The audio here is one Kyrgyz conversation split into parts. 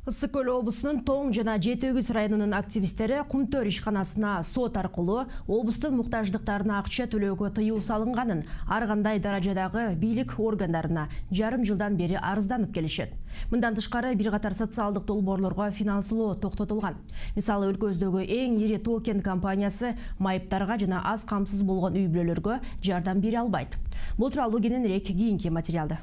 Ысык Көл облусунун Тоң жана Жети-Өгүз районунун активисттери Кумтөр ишканасына сот аркылуу облустун муктаждыктарына акча төлөөгө тыюу салынганын ар кандай даражадагы бийлик органдарына жарым жылдан бери арызданып келишет. Мындан тышкары бир катар социалдык долбоорлорго финансылоо токтотулган. Мисалы өлкөбүздөгү эң ири токен компаниясы майыптарга жана аз камсыз болгон үй бүлөлөргө жардам бере албайт. Бул тууралуу кененирээк кийинки материалда.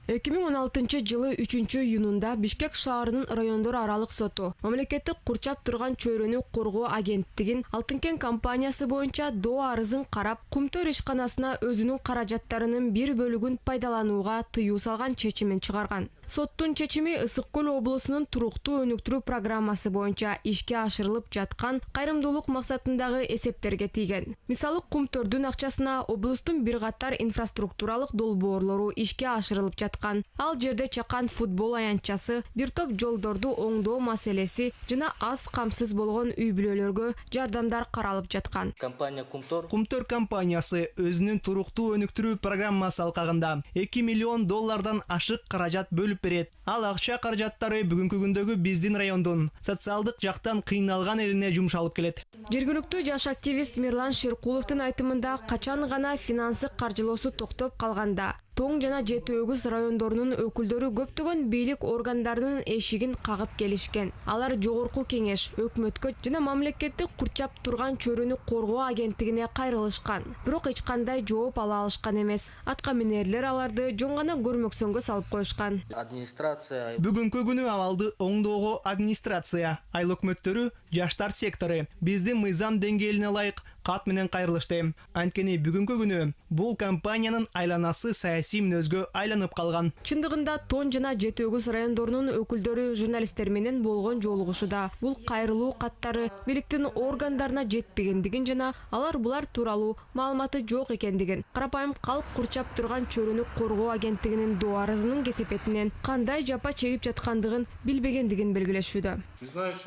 2016 жылы 3-июнунда Бишкек шаарынын райондор аралык соту мамлекеттик курчап турган чөйрөнү коргоо агенттигин Алтынкен компаниясы боюнча доо арызын карап, Кумтөр ишканасына өзүнүн каражаттарынын бир бөлүгүн пайдаланууга тыюу салган чечимин чыгарган. Соттун чечими Ысык Көл облусунун туруктуу өнүктүрүү программасы боюнча ишке ашырылып жаткан кайрымдуулук максатындагы эсептерге тийген. Мисалы, Кумтөрдүн акчасына облустун бир катар инфраструктуралык долбоорлору ишке ашырылып жаткан. Ал жерде чакан футбол аянтчасы, бир топ жолдорду оңдоо маселеси жана аз камсыз болгон үй бүлөлөргө жардамдар каралып жаткан. Кумтөр компаниясы өзүнүн туруктуу өнүктүрүү программасы алкагында $2 миллион ашык каражат бөлүп берет. Ал акча каражаттары бүгүнкү күндөгү биздин райондун социалдык жактан кыйналган элине жумшалып келет. Жергиликтүү жаш активист Мирлан Шеркуловдун айтымында, качан гана финансы каржылоосу токтоп калганда Тоң жана Жети-Өгүз райондорунун өкүлдөрү көптөгөн бийлик органдарынын эшигин кагып келишкен. Алар жогорку кеңеш, өкмөткө жана мамлекеттик курчап турган чөйрөнү коргоо агенттигине кайрылышкан. Бирок эч кандай жооп ала алышкан эмес. Атка минерлер аларды жөн гана көрмөксөнгө салып коюшкан. Бүгүнкү күнү абалды оңдоого администрация, айыл өкмөттөрү, жаштар сектору биздин мыйзам деңгээлине ылайык кат менен кайрылышты. Анткени бүгүнкү күнү бул компаниянын айланасы саясий мүнөзгө айланып калган. Чындыгында Тоң жана Жети-Өгүз райондорунун өкүлдөрү журналисттер менен болгон жолугушуда бул кайрылуу каттары бийликтин органдарына жетпегендигин жана алар булар тууралуу маалыматы жок экендигин, карапайым калк курчап турган чөйрөнү коргоо агенттигинин доо арызынын кесепетинен кандай жапа чегип жаткандыгын билбегендигин белгилешүүдө.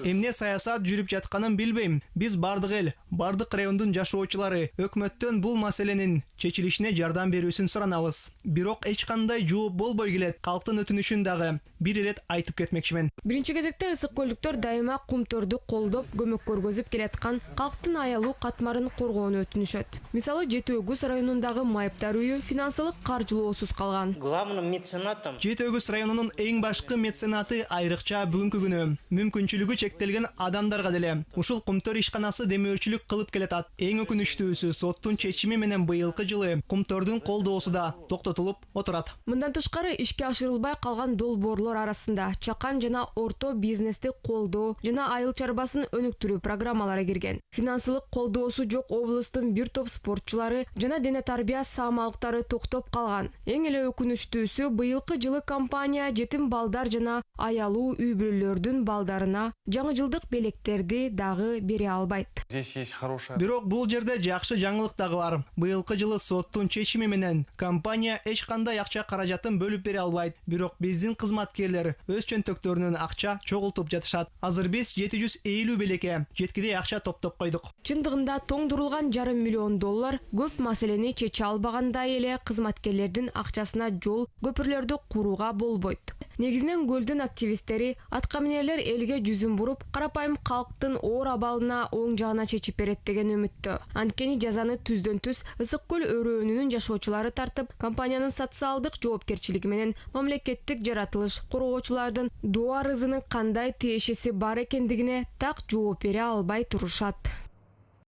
Эмне саясат жүрүп жатканын билбейм. Биз бардык эл, бардык райондун жашоочулары өкмөттөн бул маселенин чечилишине жардам берүүсүн суранабыз. Бирок эч кандай жооп болбой келет. Калктын өтүнүшүн дагы бир ирет айтып кетмекчимин. Биринчи кезекте ысык көлдүктөр дайыма Кумтөрдү колдоп, көмөк көргөзүп келаткан калктын аялуу катмарын коргоону өтүнүшөт. Мисалы, Жети-Өгүз районундагы майыптар үйү финансылык каржылоосуз калган. Жети-Өгүз районунун эң башкы меценаты айрыкча бүгүнкү күнү мүмкүнчүлүгү чектелген адамдарга деле ушул Кумтөр ишканасы демөөрчүлүк кылып келатат. Эң өкүнүчтүүсү соттун чечими менен быйылкы жылы Кумтөрдүн колдоосу да токтотулуп отурат. Мындан тышкары ишке ашырылбай калган долбоорлор арасында чакан жана орто бизнести колдоо жана айыл чарбасын өнүктүрүү программалары кирген. Финансылык колдоосу жок облустун бир топ спортчулары жана дене тарбия саамалыктары токтоп калган. Эң эле өкүнүчтүүсү быйылкы жылы компания жетим балдар жана аялуу үй бүлөлөрдүн балдарына жаңы жылдык белектерди дагы бере албайт. Бирок бул жерде жакшы жаңылык дагы бар. Быйылкы жылы соттун чечими менен компания эч кандай акча каражатын бөлүп бере албайт. Бирок биздин кызматкерлер өз чөнтөктөрүнөн акча чогултуп жатышат. Азыр биз 750 белекке жеткидей акча топтоп койдук. Чындыгында тоңдурулган $500 миллион көп маселени чече албагандай эле кызматкерлердин акчасына жол, көпүрлөрдү курууга болбойт. Негизинен көлдүн активисттери атка минерлер элге жүзүн буруп, карапайым калктын оор абалына оң жагына чечип берет деген үмүттө. Анткени жазаны түздөн түз Ысык Көл өрөөнүнүн жашоочулары тартып, компаниянын социалдык жоопкерчилиги менен мамлекеттик жаратылыш коргоочулардын доо арызынын кандай тиешеси бар экендигине так жооп бере албай турушат.